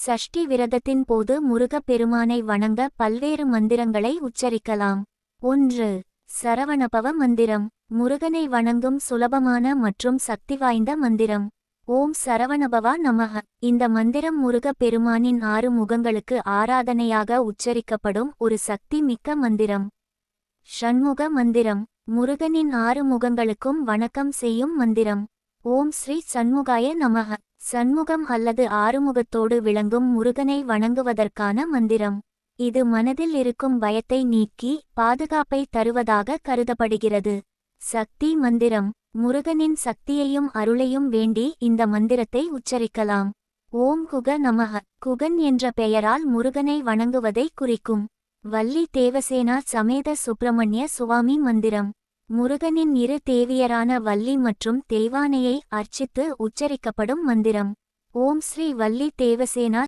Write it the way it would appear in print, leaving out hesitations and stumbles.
சஷ்டி விரதத்தின் போது முருகப் பெருமானை வணங்க பல்வேறு மந்திரங்களை உச்சரிக்கலாம். 1. சரவணபவ மந்திரம். முருகனை வணங்கும் சுலபமான மற்றும் சக்தி வாய்ந்த மந்திரம். ஓம் சரவணபவா நமஹ. இந்த மந்திரம் முருகப் பெருமானின் 6 முகங்களுக்கு ஆராதனையாக உச்சரிக்கப்படும் ஒரு சக்தி மிக்க மந்திரம். ஷண்முக மந்திரம். முருகனின் 6 முகங்களுக்கும் வணக்கம் செய்யும் மந்திரம். ஓம் ஸ்ரீ சண்முகாய நமஹ. சண்முகம் அல்லது ஆறுமுகத்தோடு விளங்கும் முருகனை வணங்குவதற்கான மந்திரம். இது மனதில் இருக்கும் பயத்தை நீக்கி பாதுகாப்பை தருவதாக கருதப்படுகிறது. சக்தி மந்திரம். முருகனின் சக்தியையும் அருளையும் வேண்டி இந்த மந்திரத்தை உச்சரிக்கலாம். ஓம் குக நமஹ. குகன் என்ற பெயரால் முருகனை வணங்குவதை குறிக்கும். வள்ளி தேவசேனா சமேத சுப்பிரமணிய சுவாமி மந்திரம். முருகனின் 2 தேவியரான வள்ளி மற்றும் தெய்வானையை அர்ச்சித்து உச்சரிக்கப்படும் மந்திரம். ஓம் ஸ்ரீ வள்ளி தேவசேனா